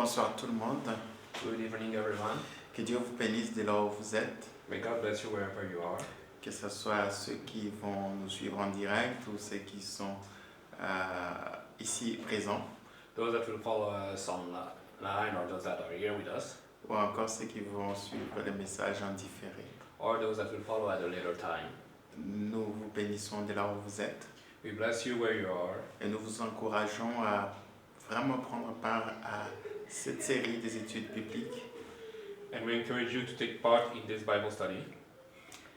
Bonsoir tout le monde. Good evening, everyone. Que Dieu vous bénisse dès là où vous êtes. May God bless you wherever you are. Que ce soit ceux qui vont nous suivre en direct ou ceux qui sont ici présents. Those that will follow us online or those that are here with us. Ou encore ceux qui vont suivre les messages en différé. Or those that will follow at a later time. Nous vous bénissons dès là où vous êtes. We bless you where you are. Et nous vous encourageons à vraiment prendre part à cette série des études bibliques. And we encourage you to take part in this Bible study.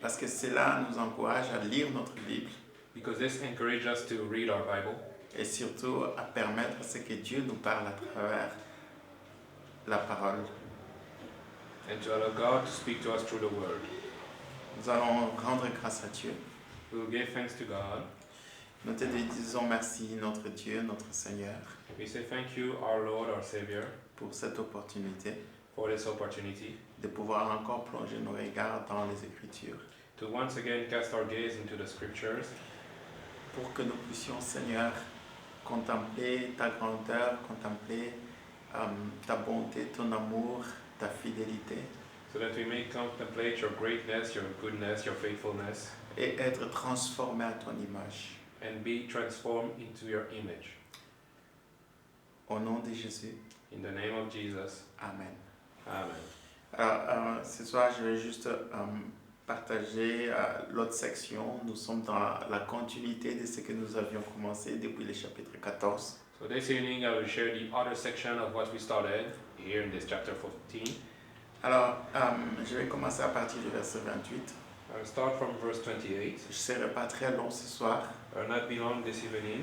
Parce que cela nous encourage à lire notre Bible. Because this encourages us to read our Bible. Et surtout à permettre à ce que Dieu nous parle à travers la parole. And to allow God to speak to us through the Word. Nous allons rendre grâce à Dieu. We will give thanks to God. Nous te disons merci, notre Dieu, notre Seigneur, We say thank you, our Lord, our Savior, pour cette opportunité for this opportunity de pouvoir encore plonger nos regards dans les Écritures, to once again cast our gaze into the Scriptures, pour que nous puissions, Seigneur, contempler ta grandeur, contempler ta bonté, ton amour, ta fidélité, so that we may contemplate your greatness, your goodness, your faithfulness, et être transformés à ton image. and be transformed into your image. Au nom de Jésus, In the name of Jesus, Amen. Amen. Alors, ce soir, je vais juste partager l'autre section. Nous sommes dans la continuité de ce que nous avions commencé depuis le chapitre 14. So this evening I will share the other section of what we started here in this chapter 14. Alors, je vais commencer à partir du verset 28. I will start from verse 28. Je ne serai pas très long ce soir I will not be long this evening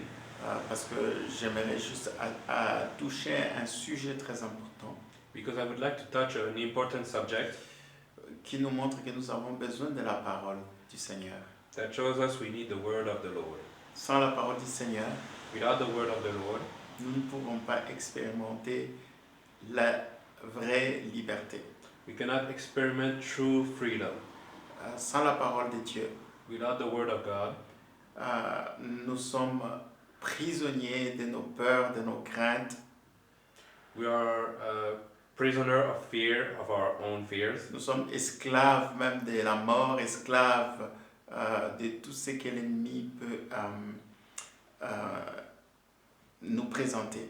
parce que j'aimerais juste à toucher un sujet très important because I would like to touch on an important subject qui nous montre que nous avons besoin de la parole du Seigneur. that shows us we need the word of the Lord. Sans la parole du Seigneur, Without the word of the Lord, nous ne pourrons pas expérimenter la vraie liberté. we cannot experiment true freedom. Sans la parole de Dieu, Without the word of God, nous sommes prisonniers de nos peurs, de nos craintes. we are prisoner of fear, of our own fears. Nous sommes esclaves même de la mort, esclaves de tout ce que l'ennemi peut nous présenter.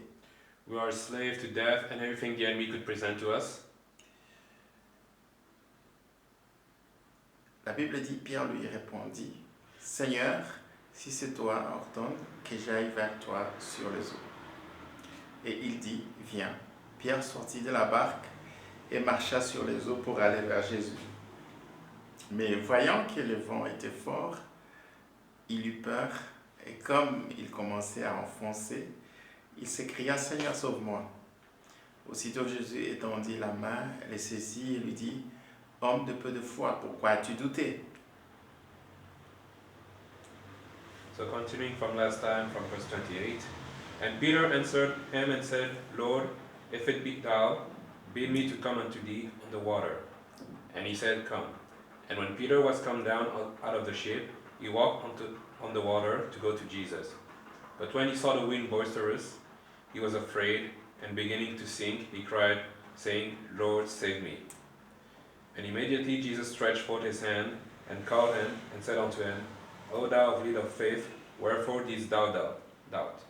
We are slaves to death and everything the enemy could present to us. La Bible dit, Pierre lui répondit, « Seigneur, si c'est toi, ordonne que j'aille vers toi sur les eaux. » Et il dit, « Viens. » Pierre sortit de la barque et marcha sur les eaux pour aller vers Jésus. Mais voyant que le vent était fort, il eut peur et comme il commençait à enfoncer, il s'écria, « Seigneur, sauve-moi. » Aussitôt Jésus étendit la main, le saisit et lui dit, « Homme de peu de foi, pourquoi as-tu douté? » So continuing from last time, from verse 28. And Peter answered him and said, Lord, if it be thou, bid me to come unto thee on the water. And he said, Come. And when Peter was come down out of the ship, he walked on the water to go to Jesus. But when he saw the wind boisterous, he was afraid, and beginning to sink, he cried, saying, Lord, save me. And immediately Jesus stretched forth his hand, and caught him, and said unto him, O thou of little faith, wherefore didst thou doubt?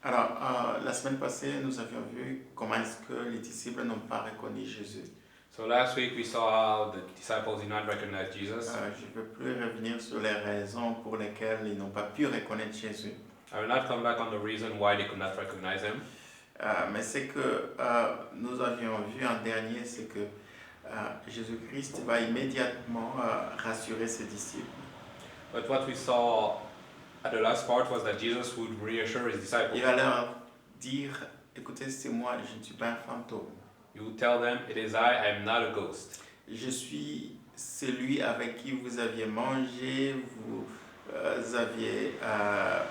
Alors, la semaine passée, nous avions vu comment est-ce que les disciples n'ont pas reconnu Jésus. So last week we saw how the disciples did not recognize Jesus. Je ne veux plus revenir sur les raisons pour lesquelles ils n'ont pas pu reconnaître Jésus. I will not come back on the reason why they could not recognize him. Mais ce que nous avions vu en dernier, c'est que Jésus-Christ va immédiatement rassurer ses disciples. But what we saw at the last part was that Jesus would reassure his disciples. Il va leur dire, écoutez, c'est moi, je ne suis pas un fantôme. He would tell them, It is I am not a ghost. Je suis celui avec qui vous aviez mangé, vous aviez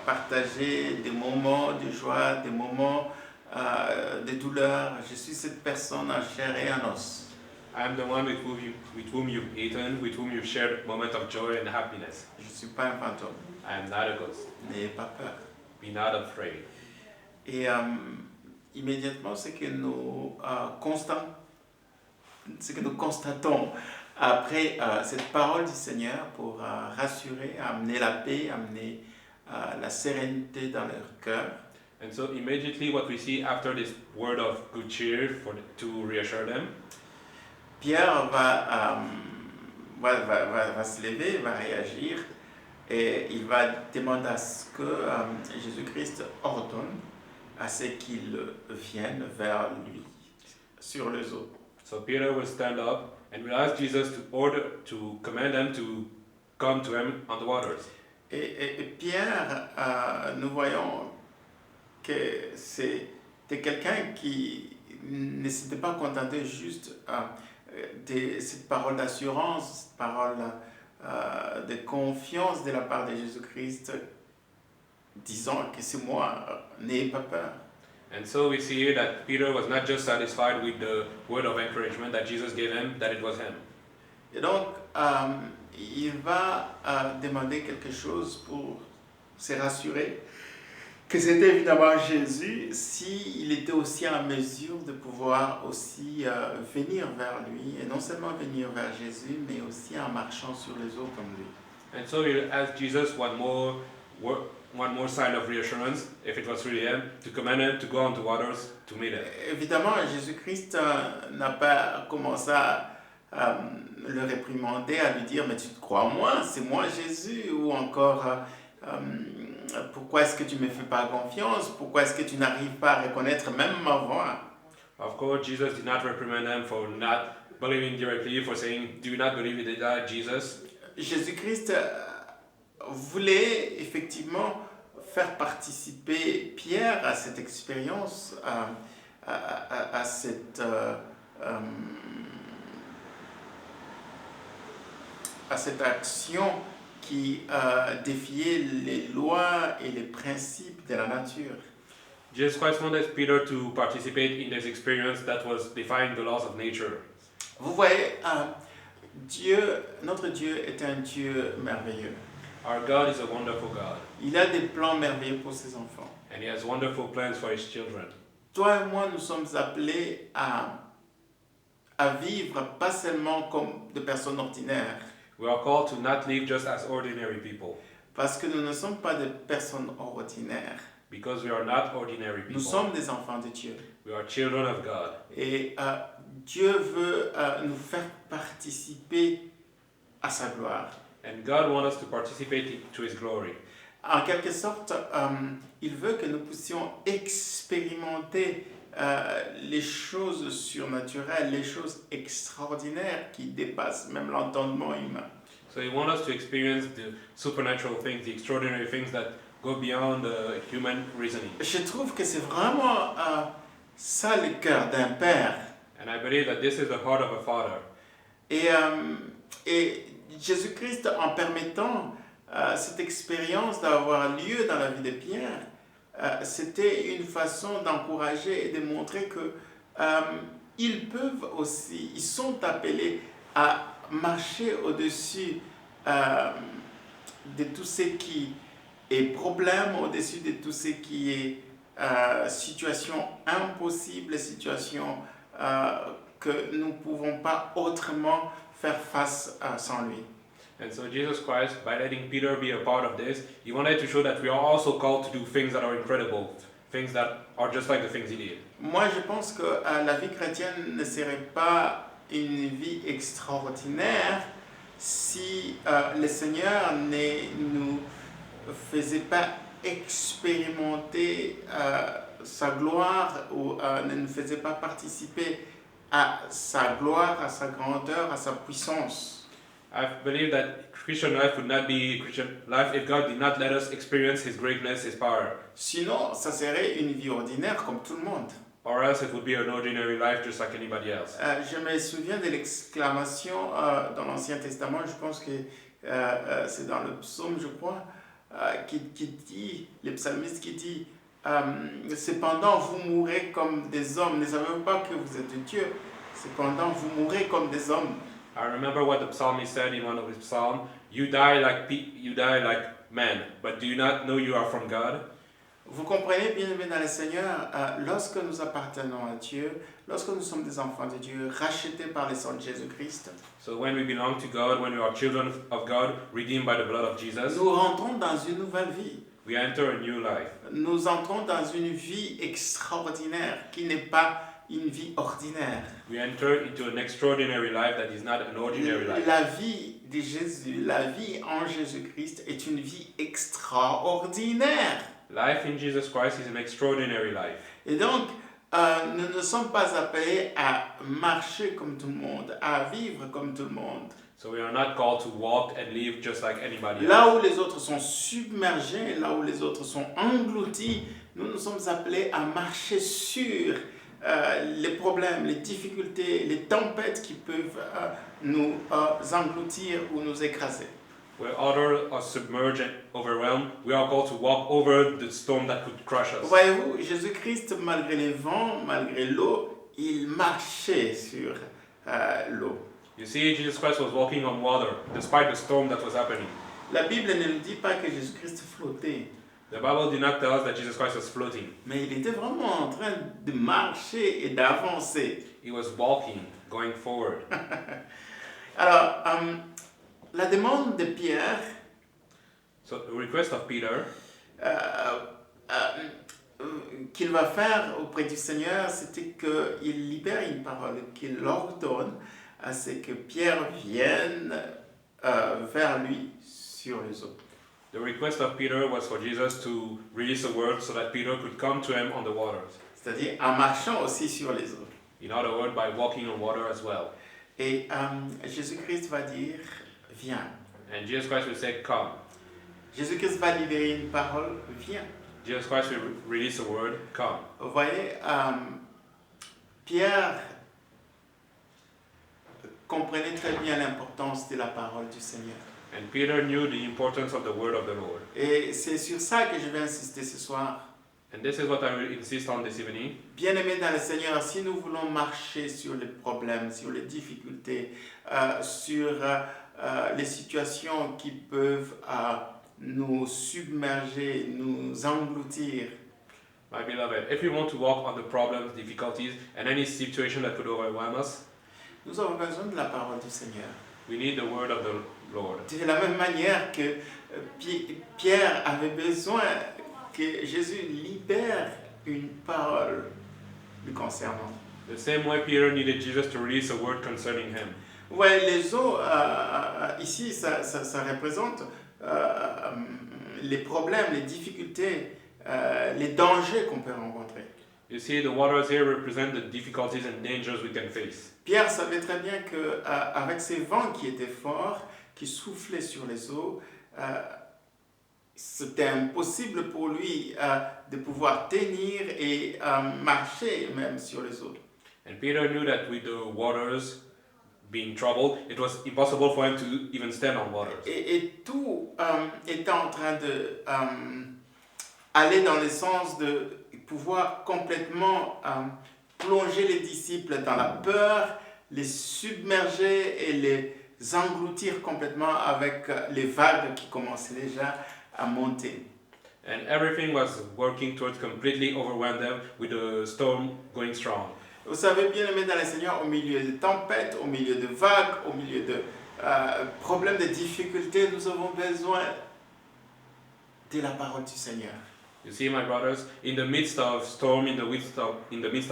partagé des moments de joie, des moments de douleur. Je suis cette personne en chair et en os. I am the one with whom you've eaten, with whom you've shared moments of joy and happiness. Je ne suis pas un fantôme. I am not a ghost. N'ayez pas peur. Be not afraid. Et immédiatement, ce que nous constatons après cette parole du Seigneur pour rassurer, amener la paix, amener la sérénité dans leur cœur. And so immediately what we see after this word of good cheer to reassure them, Pierre va se lever, va réagir et il va demander à ce que Jésus-Christ ordonne à ce qu'ils viennent vers lui sur les eaux. so Peter will stand up and will ask Jesus to command them to come to him on the waters. Et Pierre, nous voyons que c'était quelqu'un qui ne s'était pas contenté juste de cette parole d'assurance, cette parole de confiance de la part de Jésus-Christ, disant que c'est moi, n'ayez pas peur. And so we see here that Peter was not just satisfied with the word of encouragement that Jesus gave him, that it was him. Et donc, il va demander quelque chose pour se rassurer que c'était évidemment Jésus, s'il était aussi en mesure de pouvoir aussi venir vers lui, et non seulement venir vers Jésus, mais aussi en marchant sur les eaux comme lui. And so he asked Jesus one more sign of reassurance, if it was really him, to command him to go on the waters to meet him. Évidemment, Jésus-Christ n'a pas commencé à le réprimander, à lui dire « Mais tu te crois en moi, c'est moi Jésus » ou encore « Pourquoi est-ce que tu ne me fais pas confiance? Pourquoi est-ce que tu n'arrives pas à reconnaître même ma voix ?» Of course, Jesus did not reprimand them for not believing directly, for saying, "Do you not believe in that Jesus?" Jésus-Christ voulait effectivement faire participer Pierre à cette expérience, à cette action qui défiait les lois et les principes de la nature. Jesus Christ wanted Peter to participate in this experience that was defying the laws of nature. Vous voyez, notre Dieu est un Dieu merveilleux. Our God is a wonderful God, Il a des plans merveilleux pour ses enfants. and He has wonderful plans for His children. Toi et moi, nous sommes appelés à vivre pas seulement comme des personnes ordinaires, We are called to not live just as ordinary people, parce que nous ne sommes pas des personnes ordinaires. because we are not ordinary Nous people. sommes des enfants de Dieu. We are children of God. Et Dieu veut nous faire participer à sa gloire. And God wants us to participate to His glory. En quelque sorte, il veut que nous puissions expérimenter les choses surnaturelles, les choses extraordinaires qui dépassent même l'entendement humain. So He wants us to experience the supernatural things, the extraordinary things that go beyond the human reasoning. Je trouve que c'est vraiment ça le cœur d'un père. And I believe that this is the heart of a father. Et Jésus-Christ, en permettant cette expérience d'avoir lieu dans la vie de Pierre, c'était une façon d'encourager et de montrer que ils peuvent aussi, ils sont appelés à marcher au-dessus de tout ce qui est problème, au-dessus de tout ce qui est situation impossible, situation que nous ne pouvons pas autrement faire face sans lui. And so Jesus Christ, by letting Peter be a part of this, He wanted to show that we are also called to do things that are incredible, things that are just like the things He did. Moi, je pense que la vie chrétienne ne serait pas une vie extraordinaire si le Seigneur ne nous faisait pas expérimenter sa gloire ou ne nous faisait pas participer à sa gloire, à sa grandeur, à sa puissance. I believe that Christian life would not be Christian life if God did not let us experience His greatness, His power. Sinon, ça serait une vie ordinaire comme tout le monde. Or else it would be an ordinary life just like anybody else. Je me souviens de l'exclamation dans l'Ancien Testament, je pense que c'est dans le psaume, je crois, qui dit, le psalmiste qui dit cependant vous mourrez comme des hommes, ne savez pas que vous êtes Dieu, cependant vous mourrez comme des hommes. I remember what the psalmist said in one of his psalms, you die like men, but do you not know you are from God? Vous comprenez, bien-aimés dans le Seigneur, lorsque nous appartenons à Dieu, lorsque nous sommes des enfants de Dieu, rachetés par le sang de Jésus-Christ, So when we belong to God, when we are children of God, redeemed by the blood of Jesus, nous rentrons dans une nouvelle vie. we enter a new life. Nous entrons dans une vie extraordinaire qui n'est pas une vie ordinaire. We enter into an extraordinary life that is not an ordinary life. La vie de Jésus, la vie en Jésus-Christ est une vie extraordinaire. Life in Jesus Christ is an extraordinary life. Et donc, nous ne sommes pas appelés à marcher comme tout le monde, à vivre comme tout le monde. So we are not called to walk and live just like anybody Là else. où les autres sont submergés, là où les autres sont engloutis, nous sommes appelés à marcher sur les problèmes, les difficultés, les tempêtes qui peuvent nous engloutir ou nous écraser. Where others are submerged and overwhelmed, we are called to walk over the storm that could crush us. Voyez-vous, Jésus-Christ, malgré les vents, malgré l'eau, il marchait sur l'eau. You see, Jesus Christ was walking on water despite the storm that was happening. La Bible ne nous dit pas que Jésus-Christ flottait, The Bible did not tell us that Jesus Christ was floating. mais il était vraiment en train de marcher et d'avancer. He was walking, going forward. Alors, la demande de Pierre, So the request of Peter qu'il va faire auprès du Seigneur, c'était qu'il libère une parole, qu'il ordonne à ce que Pierre vienne vers lui sur les eaux. The request of Peter was for Jesus to release a word so that Peter could come to him on the waters. C'est-à-dire en marchant aussi sur les eaux. In other words, by walking on water as well. Et Jésus-Christ va dire, viens. And Jesus Christ will say, come. Jésus-Christ va libérer une parole, viens. Jesus Christ will release a word, come. Vous voyez, Pierre comprenait très bien l'importance de la parole du Seigneur. And Peter knew the importance of the word of the Lord. Et c'est sur ça que je vais insister ce soir. And this is what I will insist on this evening. Bien-aimés dans le Seigneur, si nous voulons marcher sur les problèmes, sur les difficultés, sur les situations qui peuvent nous submerger, nous engloutir, My beloved, if we want to walk on the problems, difficulties, and any situation that could overwhelm us, nous avons besoin de la parole du Seigneur. we need the word of the Lord. De la même manière que Pierre avait besoin que Jésus libère une parole le concernant. The same way Peter needed Jesus to release a word concerning him. Ouais, les eaux, ici, ça représente les problèmes, les difficultés, les dangers qu'on peut rencontrer. You see, the waters here represent the difficulties and dangers we can face. Pierre savait très bien qu'avec ces vents qui étaient forts, qui soufflaient sur les eaux, c'était impossible pour lui de pouvoir tenir et marcher même sur les eaux. And Peter knew that with the waters being troubled, it was impossible for him to even stand on waters. Et tout était en train de aller dans le sens de pouvoir complètement plonger les disciples dans la peur, les submerger et les engloutir complètement avec les vagues qui commençaient déjà à monter. And everything was working towards completely overwhelm them with the storm going strong. Vous savez, bien aimé dans le Seigneur, au milieu de tempêtes, au milieu de vagues, au milieu de problèmes, de difficultés, nous avons besoin de la parole du Seigneur. You see, my brothers, in the midst of storm, in the midst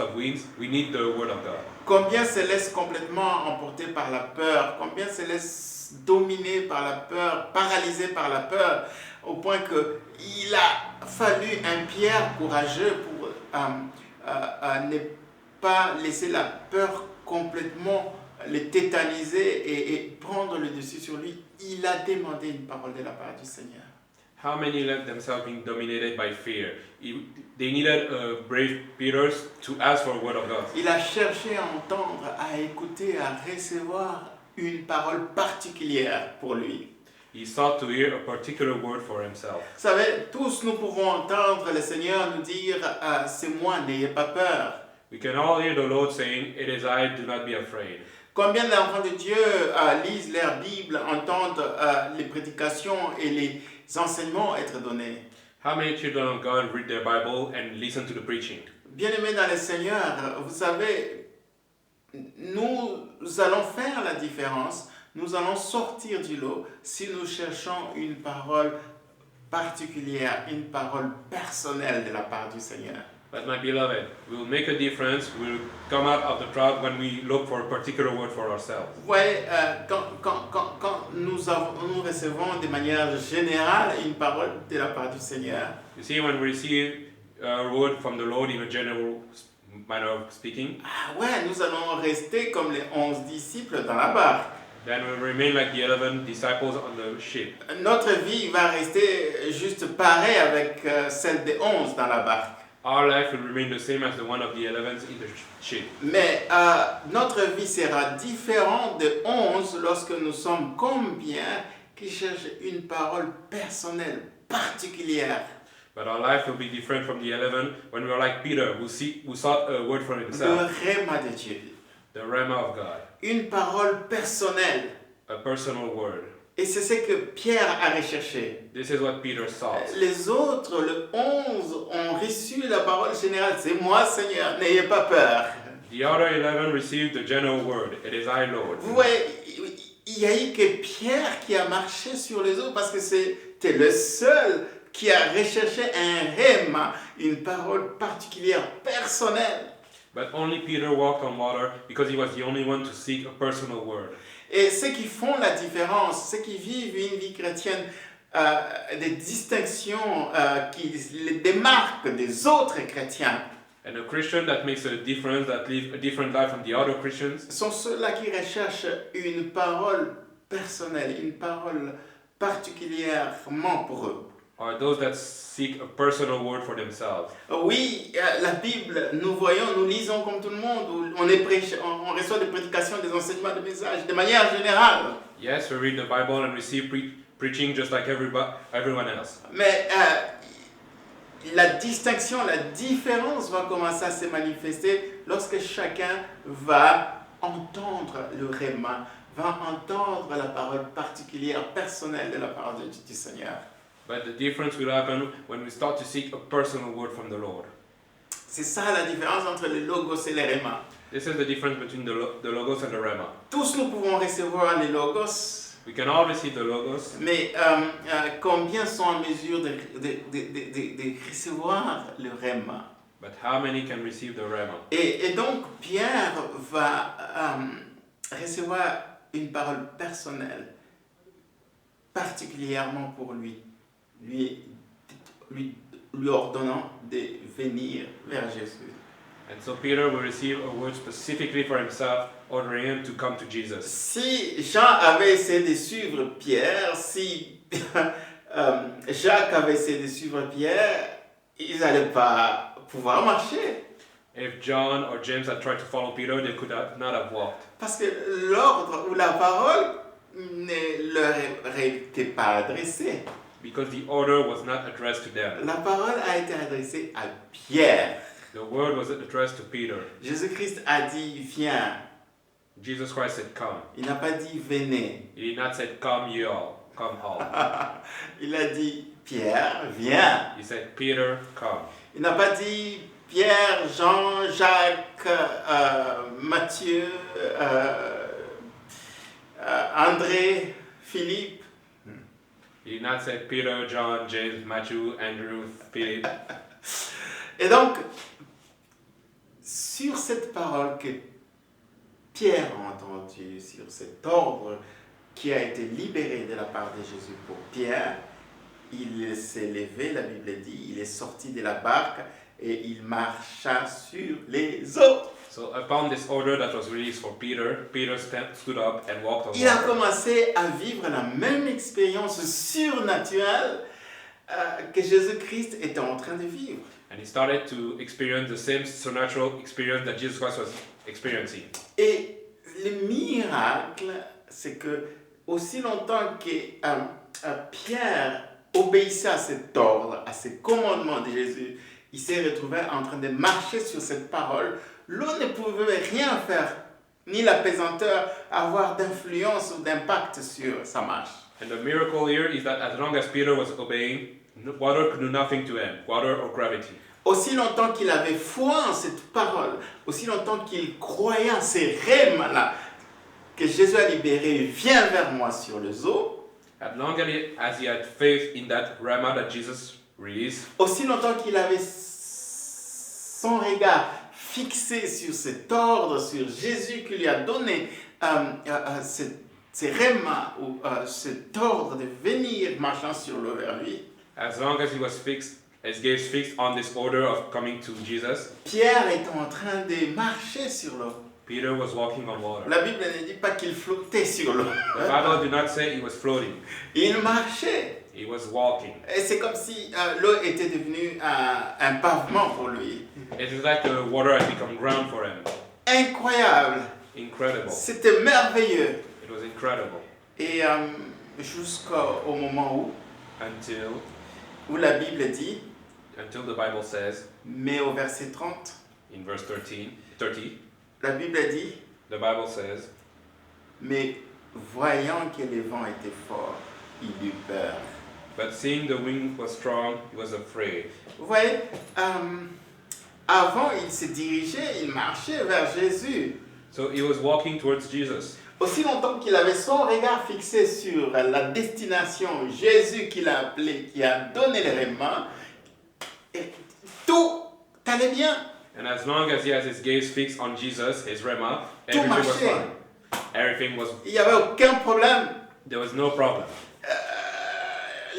of winds, we need the word of God. Combien se laisse complètement emporter par la peur, combien se laisse dominer par la peur, paralysé par la peur, au point qu'il a fallu un Pierre courageux pour ne pas laisser la peur complètement le tétaniser et prendre le dessus sur lui. Il a demandé une parole de la part du Seigneur. How many let themselves being dominated by fear? They needed brave Peter to ask for a word of God. Il a cherché à entendre, à écouter, à recevoir une parole particulière pour lui. He sought to hear a particular word for himself. Vous savez, tous nous pouvons entendre le Seigneur nous dire « C'est moi, n'ayez pas peur ». We can all hear the Lord saying, "It is I, do not be afraid." Combien d'enfants de Dieu lisent leur Bible, entendent les prédications et les enseignements être donnés? How many children of God read their Bible and listen to the preaching? Bien-aimés dans le Seigneur, vous savez, nous allons faire la différence, nous allons sortir du lot si nous cherchons une parole particulière, une parole personnelle de la part du Seigneur. But my beloved, we will make a difference. We will come out of the crowd when we look for a particular word for ourselves. Vous voyez, quand nous recevons de manière générale une parole de la part du Seigneur, You see, when we receive a word from the Lord in a general manner of speaking, nous allons rester comme les 11 disciples dans la barque. then we will remain like the 11 disciples on the ship. Notre vie va rester juste pareille avec celle des 11 dans la barque. Our life will remain the same as the one of the 11 in the ship. Mais notre vie sera différente de 11 lorsque nous sommes combien qui cherchent une parole personnelle, particulière. But our life will be different from the 11 when we are like Peter, who sought a word for Le himself, rhéma de Dieu. the Rhema of God, Une parole personnelle. a personal word. Et c'est ce que Pierre a recherché. This is what Peter sought. Les autres, le 11, ont reçu la parole générale. C'est moi, Seigneur, n'ayez pas peur. The other 11 received the general word. It is I, Lord. Vous voyez, il n'y a eu que Pierre qui a marché sur les eaux parce que c'était le seul qui a recherché un rhéma, une parole particulière, personnelle. But only Peter walked on water because he was the only one to seek a personal word. Et ceux qui font la différence, ceux qui vivent une vie chrétienne, des distinctions qui les démarquent des autres chrétiens, And a Christian that makes a difference, that lives a different life from the other Christians, sont ceux-là qui recherchent une parole personnelle, une parole particulièrement pour eux. are those that seek a personal word for themselves. Oui, la Bible, nous lisons comme tout le monde, on reçoit des prédications, des enseignements, des messages, de manière générale. Yes, we read the Bible and receive preaching just like everyone else. Mais la distinction, la différence va commencer à se manifester lorsque chacun va entendre le rhéma, va entendre la parole particulière, personnelle de la parole du Seigneur. But the difference will happen when we start to seek a personal word from the Lord. C'est ça la différence entre le logos et le rhéma. This is the difference between the Logos and the Rhema. Tous nous pouvons recevoir les logos, We can all receive the Logos, mais combien sont en mesure de recevoir le rhéma? but how many can receive the Rhema? Et donc Pierre va recevoir une parole personnelle, particulièrement pour lui ordonnant de venir vers Jésus. And so Peter will receive a word specifically for himself, ordering him to come to Jesus. Si Jean avait essayé de suivre Pierre, si Jacques avait essayé de suivre Pierre, ils n'allaient pas pouvoir marcher. If John or James had tried to follow Peter, they could not have walked. Parce que l'ordre ou la parole ne leur était pas adressée. Because the order was not addressed to them. La parole a été adressée à Pierre. The word was addressed to Peter. Jésus-Christ a dit viens. Jesus Christ said, come. Il n'a pas dit venez. He did not say, come ye all, come all. Il a dit Pierre, viens. He said, Peter, come. Il n'a pas dit Pierre, Jean, Jacques, Matthieu, André, Philippe. He did not say Peter, John, James, Matthew, Andrew, Philip. Et donc, sur cette parole que Pierre a entendue, sur cet ordre qui a été libéré de la part de Jésus pour Pierre, il s'est levé, la Bible dit, il est sorti de la barque et il marcha sur les eaux. So upon this order that was released for Peter, Peter stood up and walked on Il a water. commencé à vivre la même expérience surnaturelle que Jésus-Christ était en train de vivre. And he started to experience the same supernatural experience that Jesus Christ was experiencing. Et le miracle, c'est que aussi longtemps que Pierre obéissait à cet ordre, à ces commandements de Jésus, il s'est retrouvé en train de marcher sur cette parole. L'eau ne pouvait rien faire, ni la pesanteur avoir d'influence ou d'impact sur sa marche. And the miracle here is that as long as Peter was obeying, Water could do nothing to him, water or gravity. Aussi longtemps qu'il avait foi en cette parole, aussi longtemps qu'il croyait en ces rèmes-là, que Jésus a libéré, viens vers moi sur les eaux, As long as he had faith in that rhema that Jesus released, aussi longtemps qu'il avait son regard fixé sur cet ordre, sur Jésus qui lui a donné ces rèmes, ou cet ordre de venir marchant sur l'eau vers lui, as long as he was fixed, his gaze fixed on this order of coming to Jesus, Pierre est en train de marcher sur l'eau. Peter was walking on water. La Bible ne dit pas qu'il flottait sur l'eau. The Bible did not say he was floating. Il marchait. He was walking. Et c'est comme si l'eau était devenue un pavement pour lui. It is like the water had become ground for him. Incroyable. Incredible. C'était merveilleux. It was incredible. Et jusqu'au moment où la Bible dit, Until the Bible says, mais au verset 30, in verse 30, la Bible dit, the Bible says, mais voyant que les vents étaient forts, il eut peur. but seeing the wind was strong, he was afraid. Vous voyez, avant il se dirigeait, il marchait vers Jésus. So he was walking towards Jesus. Aussi longtemps qu'il avait son regard fixé sur la destination, Jésus qui l'a appelé, qui a donné les règlements, tout allait bien. And as long as he has his gaze fixed on Jesus, his Rema, Tout everything was marchait. fine. Everything was, Il n'y avait aucun problème. there was no problem.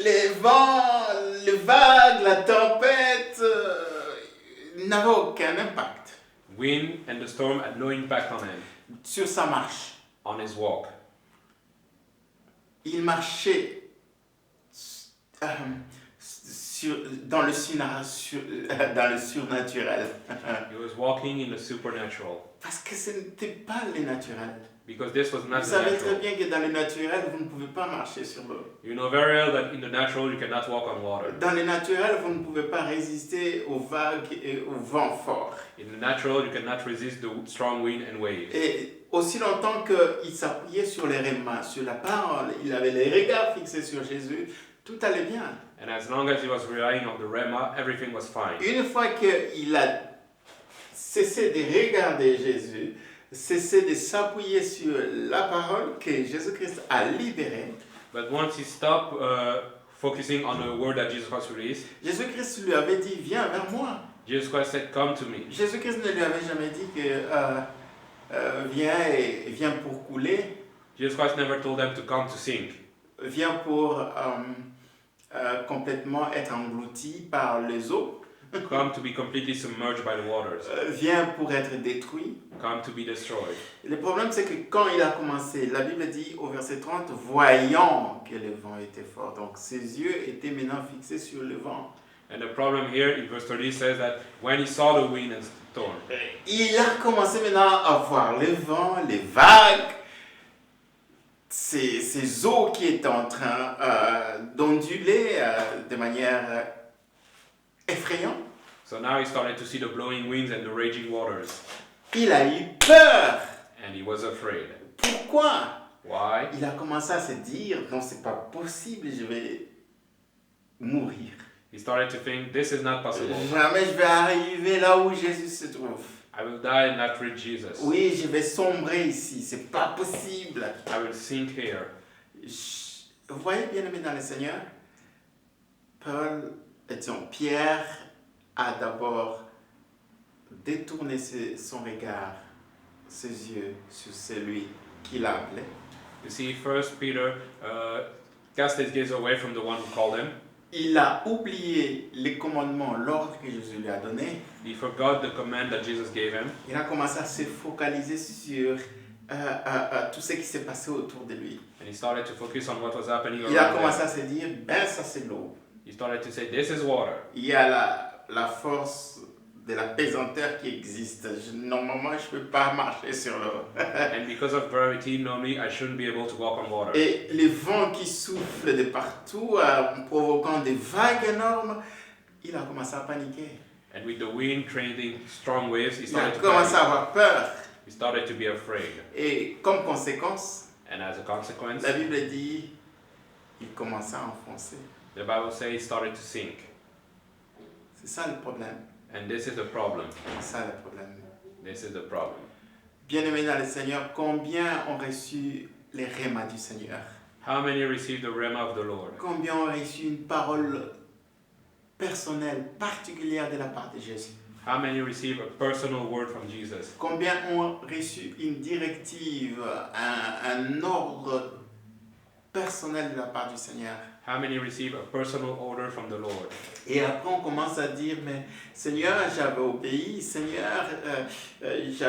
Les vents, les vagues, la tempête n'avaient aucun impact Wind and the storm had no impact on him, sur sa marche. on his walk. Il marchait dans le surnaturel. He was walking in the supernatural, Parce que ce n'était pas le naturel. because this was not Vous the savez très natural. bien que dans le naturel, vous ne pouvez pas marcher sur l'eau. You know very well that in the natural you cannot walk on water. Dans le naturel, vous ne pouvez pas résister aux vagues et aux vents forts. In the natural you cannot resist the strong wind and waves. Et aussi longtemps qu'il s'appuyait sur les rhémas, sur la parole, il avait les regards fixés sur Jésus, tout allait bien. And as long as he was relying on the Rema, everything was fine. Une fois qu'il a cessé de regarder Jésus, cessé de s'appuyer sur la parole que Jésus-Christ a libérée, But once he stopped focusing on the word that Jesus Christ released, Jésus-Christ lui avait dit, viens vers moi. Jesus Christ said, "Come to me." Jésus-Christ ne lui avait jamais dit que viens pour couler, Jesus Christ never told them to come to sink. viens pour complètement être englouti par les eaux, Come to be completely submerged by the waters. viens pour être détruit. Come to be destroyed. Le problème, c'est que quand il a commencé, la Bible dit au verset 30, voyant que le vent était fort. Donc ses yeux étaient maintenant fixés sur le vent. And the problem here in verse 30 says that when he saw the wind and storm, Il a commencé maintenant à voir le vent, les vagues, ces eaux qui étaient en train d'onduler de manière effrayante. so now he started to see the blowing winds and the raging waters, Il a eu peur. and he was afraid. Pourquoi? Why? Il a commencé à se dire, non, c'est pas possible, je vais mourir. He started to think, this is not possible. Jamais je vais arriver là où Jésus se trouve. I will die and not reach Jesus. Oui, je vais sombrer ici, c'est pas possible. I will sink here. Vous voyez, bien aimé dans le Seigneur, Pierre a d'abord détourné son regard, ses yeux sur celui qui l'a appelé. You see, first Peter cast his gaze away from the one who called him. Il a oublié les commandements, l'ordre que Jésus lui a donné. He forgot the command that Jesus gave him. Il a commencé à se focaliser sur tout ce qui s'est passé autour de lui. And he started to focus on what was happening Il a around commencé him. à se dire, ben ça c'est l'eau. He started to say, this is water. Il y a la force de la pesanteur qui existe. Normalement, je ne peux pas marcher sur l'eau. And because of gravity, normally I shouldn't be able to walk on water. Et les vents qui soufflent de partout, provoquant des vagues énormes, il a commencé à paniquer. And with the wind creating strong waves, he Il a started to commencé à panic. avoir peur. He started to be afraid. Et comme conséquence, And as a consequence, la Bible dit, il commença à enfoncer. The Bible says he started to sink. C'est ça le problème. And this is the problem. C'est ça le problème. This is the problem. Bien-aimés dans le Seigneur, combien ont reçu les rémas du Seigneur? How many received the rhema of the Lord? Combien ont reçu une parole personnelle, particulière de la part de Jésus? How many receive a personal word from Jesus? Combien ont reçu une directive, un ordre personnel de la part du Seigneur? How many receive a personal order from the Lord? Et après on commence à dire, mais Seigneur, j'avais obéi, Seigneur, je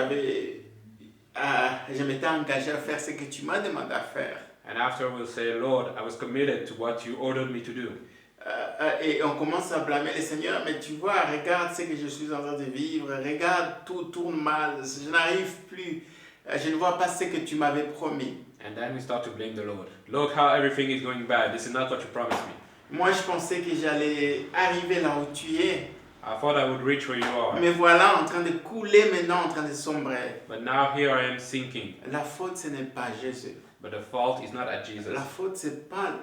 m'étais engagé à faire ce que tu m'as demandé à faire. And after we'll say, Lord, I was committed to what you ordered me to do. Et on commence à blâmer le Seigneur, mais tu vois, regarde ce que je suis en train de vivre, regarde, tout tourne mal, je n'arrive plus, je ne vois pas ce que tu m'avais promis. And then we start to blame the Lord. Look how everything is going bad. This is not what you promised me. Moi, je pensais que j'allais arriver là où tu es. I thought I would reach where you are. Mais voilà, en train de couler maintenant, en train de sombrer. But now here I am sinking. La faute, ce n'est pas Jésus. But the fault is not at Jesus. La faute, ce n'est pas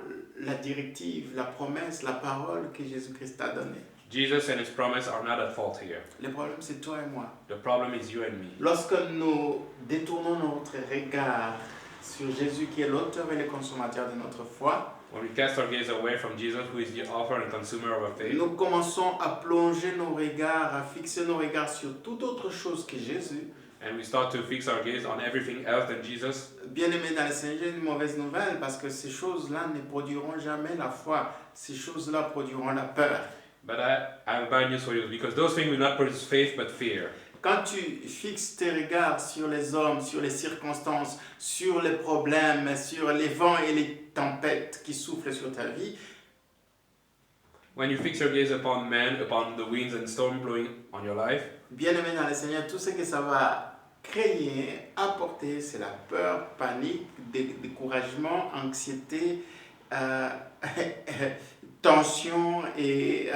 la directive, la promesse, la parole que Jésus-Christ t'a donnée. Jesus and his promise are not at fault here. Le problème, c'est toi et moi. The problem is you and me. Lorsque nous détournons notre regard sur Jésus, qui est l'auteur et le consommateur de notre foi, When we cast our gaze away from Jesus, who is the author and consumer of our faith, nous commençons à plonger nos regards, à fixer nos regards sur toute autre chose que Jésus. and we start to fix our gaze on everything else than Jesus. Bien-aimé dans le Seigneur, j'ai une mauvaise nouvelle parce que ces choses-là ne produiront jamais la foi. Ces choses-là produiront la peur. But I have bad news for you, because those things will not produce faith but fear. Quand tu fixes tes regards sur les hommes, sur les circonstances, sur les problèmes, sur les vents et les tempêtes qui soufflent sur ta vie, When you fix your gaze upon men, upon the winds and storm blowing on your life, bien-aimé dans le Seigneur, tout ce que ça va créer, apporter, c'est la peur, panique, découragement, anxiété, tension et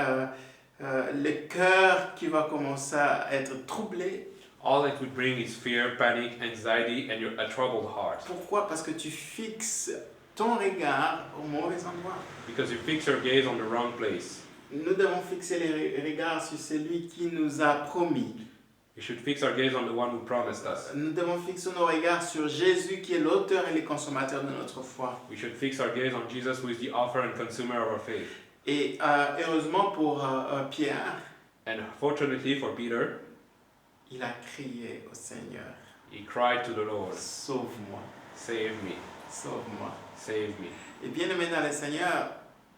le cœur qui va commencer à être troublé. all it would bring is fear, panic, anxiety, and a troubled heart. Pourquoi? Parce que tu fixes ton regard au mauvais endroit. Because you fix your gaze on the wrong place. Nous devons fixer les regards sur celui qui nous a promis. We should fix our gaze on the one who promised us. Nous devons fixer nos regards sur Jésus qui est l'auteur et le consommateur de notre foi. We should fix our gaze on Jesus, who is the author and consumer of our faith. Et heureusement pour Pierre, And fortunately for Peter, il a crié au Seigneur, he cried to the Lord, sauve-moi, save me, sauve-moi. save me. Et bien aimé dans le Seigneur,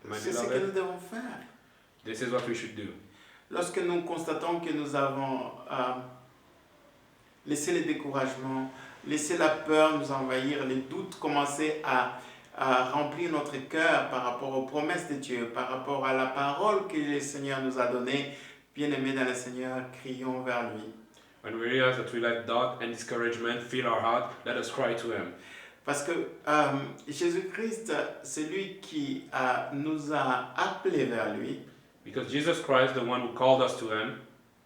My c'est ce que beloved, nous devons faire. this is what we should do. Lorsque nous constatons que nous avons laissé le découragement, laissé la peur nous envahir, les doutes commencer à remplir notre cœur par rapport aux promesses de Dieu, par rapport à la parole que le Seigneur nous a donnée, bien-aimés dans le Seigneur, crions vers lui. When we realize that we let doubt and discouragement fill our heart, let us cry to him. Parce que Jésus-Christ, c'est lui qui nous a appelés vers lui. Because Jesus Christ, the one who called us to him,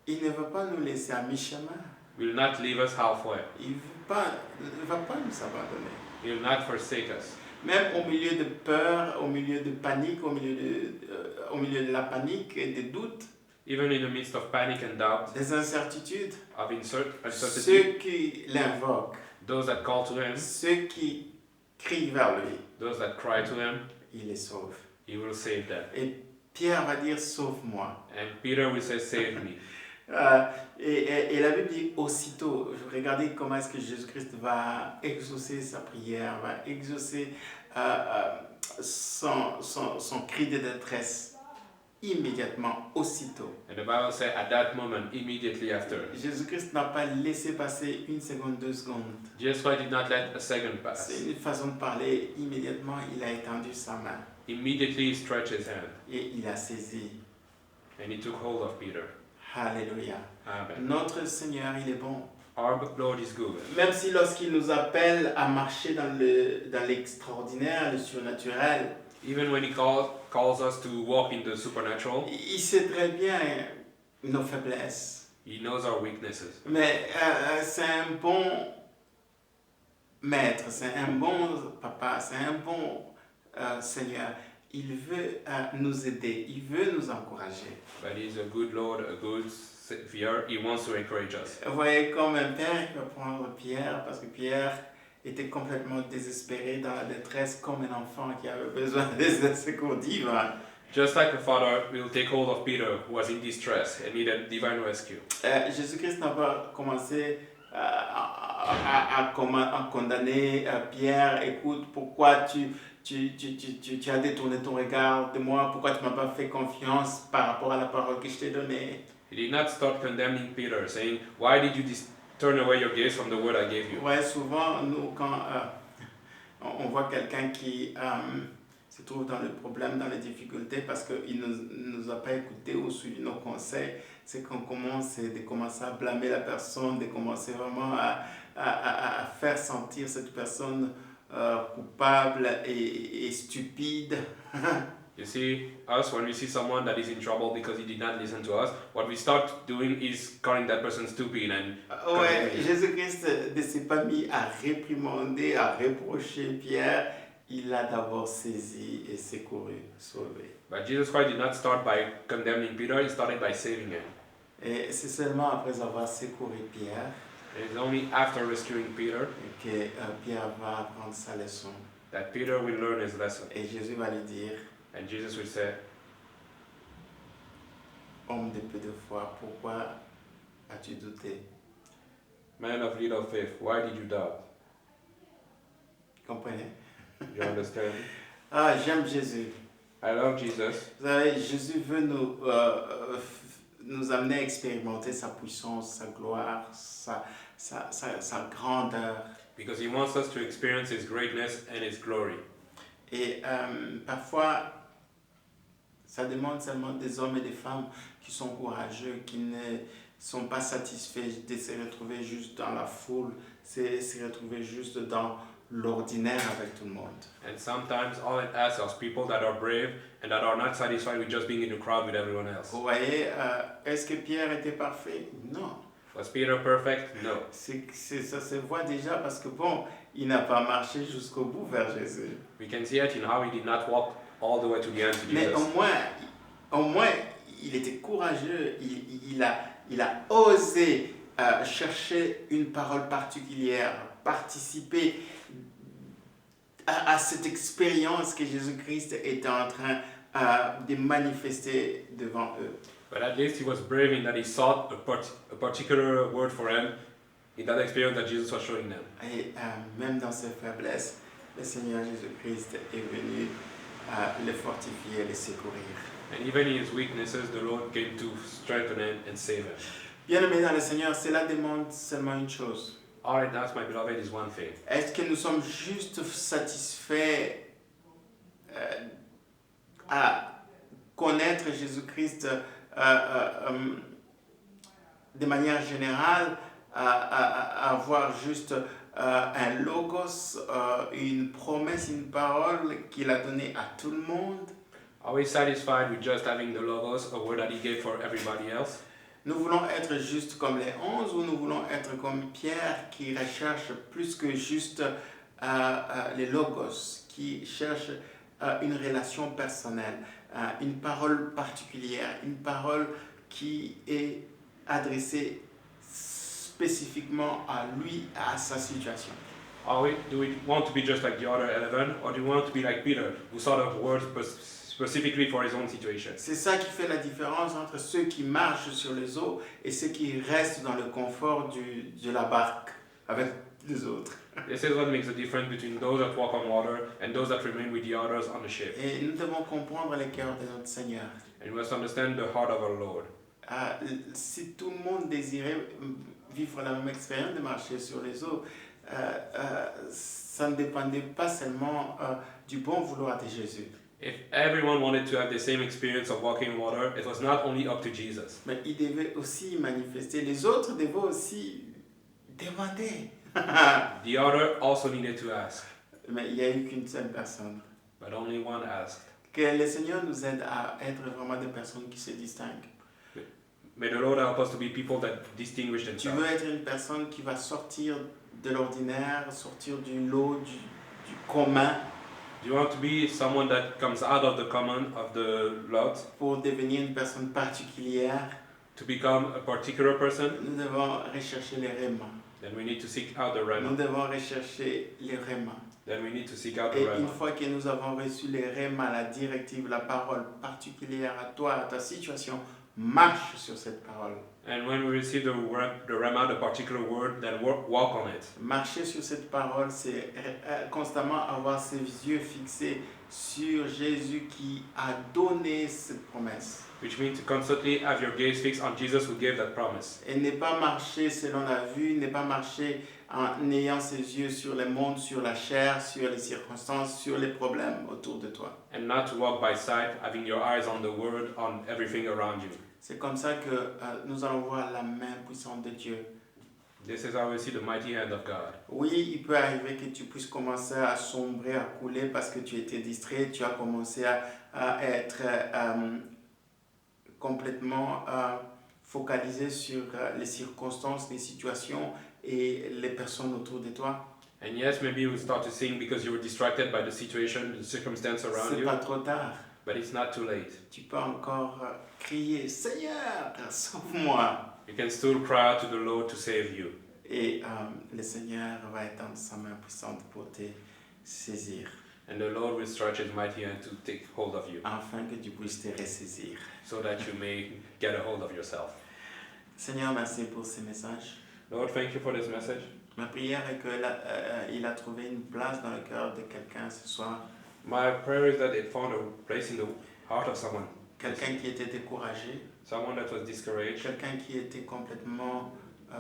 Il ne veut pas nous laisser à mi-chemin. will not leave us halfway. Il ne va pas nous abandonner. He will not forsake us. Même au milieu de peur, au milieu de panique, au milieu de la panique et des doutes, Even in the midst of panic and doubt, des incertitudes, of uncertainty, ceux qui l'invoquent, those that call to him, ceux qui crient vers lui, those that cry to him, il les sauve. he will save them. Et Pierre va dire sauve-moi. And Peter will say, save me. Et la Bible dit aussitôt, regardez comment est-ce que Jésus-Christ va exaucer sa prière, va exaucer son cri de détresse immédiatement, aussitôt. And the Bible says, at that moment, immediately after, Jésus-Christ n'a pas laissé passer une seconde, 2 secondes. Jesus Christ did not let a second pass. C'est une façon de parler. Immédiatement, il a étendu sa main Immediately he stretched his hand, et il a saisi. and he took hold of Peter. Alléluia. Amen. Notre Seigneur, il est bon. Our Lord is good. Même si lorsqu'il nous appelle à marcher dans l'extraordinaire, le surnaturel, Even when he calls us to walk in the supernatural, il sait très bien nos faiblesses. he knows our weaknesses. Mais c'est un bon maître, c'est un bon papa, c'est un bon Seigneur. il veut nous aider, il veut nous encourager. But He's a good Lord, a good Savior. He wants to encourage us. Vous voyez comme un père qui va prendre Pierre, parce que Pierre était complètement désespéré, dans la détresse, comme un enfant qui avait besoin de secours divin. Just like the Father will take hold of Peter, who was in distress and needed divine rescue. Jésus-Christ n'a pas commencé à condamner Pierre. Écoute, pourquoi tu as détourné ton regard de moi? Pourquoi tu ne m'as pas fait confiance par rapport à la parole que je t'ai donnée? He did not start condemning Peter, saying, "Why did you turn away your gaze from the word I gave you?" Ouais, souvent, nous, quand on voit quelqu'un qui se trouve dans le problème, dans les difficultés, parce qu'il ne nous a pas écoutés ou suivi nos conseils, c'est qu'on commence à blâmer la personne, de commencer vraiment à faire sentir cette personne coupable et stupide. You see, us, when we see someone that is in trouble because he did not listen to us, what we start doing is calling that person stupid and... Ouais, Jésus-Christ ne s'est pas mis à réprimander, à reprocher Pierre. Il l'a d'abord saisi et secouru, sauvé. But Jesus Christ did not start by condemning Peter, he started by saving him. Et c'est seulement après avoir secouru Pierre It is only after rescuing Peter que Pierre va apprendre sa leçon. that Peter will learn his lesson. Et Jésus va lui dire, And Jesus will say, homme de peu de foi, pourquoi as-tu douté? "Man of little faith, why did you doubt?" Comprenez? You understand? Ah, j'aime Jésus. I love Jesus. Vous savez, Jésus veut nous amener à expérimenter sa puissance, sa gloire, sa grandeur. Because he wants us to experience his greatness and his glory. Et parfois, ça demande seulement des hommes et des femmes qui sont courageux, qui ne sont pas satisfaits de se retrouver juste dans la foule, de se retrouver juste dans l'ordinaire avec tout le monde. And sometimes all it asks is people that are brave and that are not satisfied with just being in the crowd with everyone else. Vous voyez, est-ce que Pierre était parfait? Non. Was Peter perfect? No. Ça se voit déjà parce que bon, il n'a pas marché jusqu'au bout vers Jésus. We can see it in how he did not walk all the way to the end to Mais Jesus. au moins, il était courageux. Il a osé chercher une parole particulière, participer à cette expérience que Jésus-Christ était en train de manifester devant eux. But at least he was brave in that he sought a particular word for him in that experience that Jesus was showing them. Et même dans ses faiblesses, le Seigneur Jésus-Christ est venu le fortifier, le secourir. And even in his weaknesses, the Lord came to strengthen him and save him. Bien-aimés dans le Seigneur, cela demande seulement une chose. All it asks, my beloved, is one thing. Est-ce que nous sommes juste satisfaits à connaître Jésus-Christ de manière générale, à avoir juste un logos, une promesse, une parole qu'il a donnée à tout le monde? Are we satisfied with just having the logos, a word that he gave for everybody else? Nous voulons être juste comme les 11 ou nous voulons être comme Pierre qui recherche plus que juste les logos, qui cherche une relation personnelle, une parole particulière, une parole qui est adressée spécifiquement à lui, à sa situation. Do we want to be just like the other 11, or do we want to be like Peter, who sought a word specifically for his own situation? C'est ça qui fait la différence entre ceux qui marchent sur les eaux et ceux qui restent dans le confort de la barque avec les autres. This is what makes the difference between those that walk on water and those that remain with the others on the ship. Et nous devons comprendre le cœur de notre Seigneur. And we must understand the heart of our Lord. Si tout le monde désirait vivre la même expérience de marcher sur les eaux, ça ne dépendait pas seulement du bon vouloir de Jésus. If everyone wanted to have the same experience of walking in water, it was not only up to Jesus. Mais il devait aussi manifester. Les autres devaient aussi demander. The other also needed to ask, Mais il n'y a eu qu'une seule personne. but only one asked. Que le Seigneur nous aide à être vraiment des personnes qui se distinguent. May the Lord help us to be people that distinguish Tu themselves. veux être une personne qui va sortir de l'ordinaire, sortir du lot, du commun. Do you want to be someone that comes out of the common of the lot Pour devenir une personne particulière, to become a particular person? nous devons rechercher les rémas. Then we need to seek out the Nous rema. devons rechercher les rémas. Then we need to seek out the Et une rema. fois que nous avons reçu les rémas, la directive, la parole particulière à toi, à ta situation, marche sur cette parole. And when we receive the rema, the particular word, then walk on it. Marcher sur cette parole, c'est constamment avoir ses yeux fixés sur Jésus qui a donné cette promesse. Which means to constantly have your gaze fixed on Jesus who gave that promise. Et ne pas marcher selon la vue, ne pas marcher en ayant ses yeux sur le monde, sur la chair, sur les circonstances, sur les problèmes autour de toi. And not to walk by sight, having your eyes on the word, on everything around you. C'est comme ça que nous allons voir la main puissante de Dieu. This is how we see the mighty hand of God. Oui, il peut arriver que tu puisses commencer à sombrer, à couler parce que tu étais distrait, tu as commencé à être complètement focalisé sur les circonstances, les situations et les personnes autour de toi. And yes, maybe you start to sing because you were distracted by the situation, the circumstance around C'est you. pas trop tard. But it's not too late. Tu peux encore crier, Seigneur, sauve-moi. You can still cry out to the Lord to save you. Et le Seigneur va étendre sa main puissante pour te saisir, And the Lord will stretch his mighty hand to take hold of you, afin que tu puisses te ressaisir. so that you may get a hold of yourself. Seigneur, merci pour ces messages. Lord, thank you for this message. Ma prière est qu'il a trouvé une place dans le cœur de quelqu'un ce soir. My prayer is that it found a place in the heart of someone. Quelqu'un qui était découragé, Someone that was discouraged. quelqu'un qui était complètement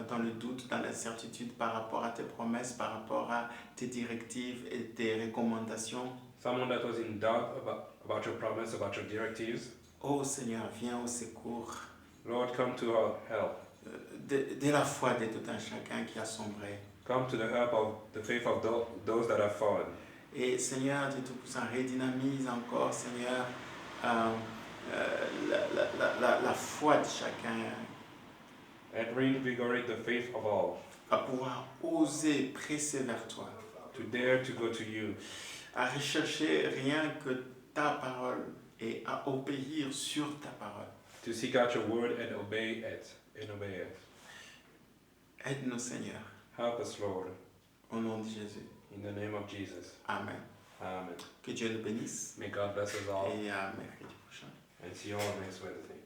dans le doute, dans l'incertitude par rapport à tes promesses, par rapport à tes directives et tes recommandations. Someone that was in doubt about your promise, about your directives. Oh Seigneur, viens au secours Lord, come to our help. de la foi de tout un chacun qui a sombré. Come to the help of the faith of those that have fallen. Et Seigneur, Dieu Tout-Puissant, redynamisé encore, Seigneur, la foi de chacun And reinvigorate the faith of all, à pouvoir oser presser vers toi, to dare to go to you, à rechercher rien que ta parole et à obéir sur ta parole. to seek out your word and obey it. Aide-nous, Seigneur, Help us, Lord, au nom de Jésus. in the name of Jesus. Amen. Amen. Que Dieu nous bénisse May God bless us all, et à mercredi prochain. and see you all next Wednesday.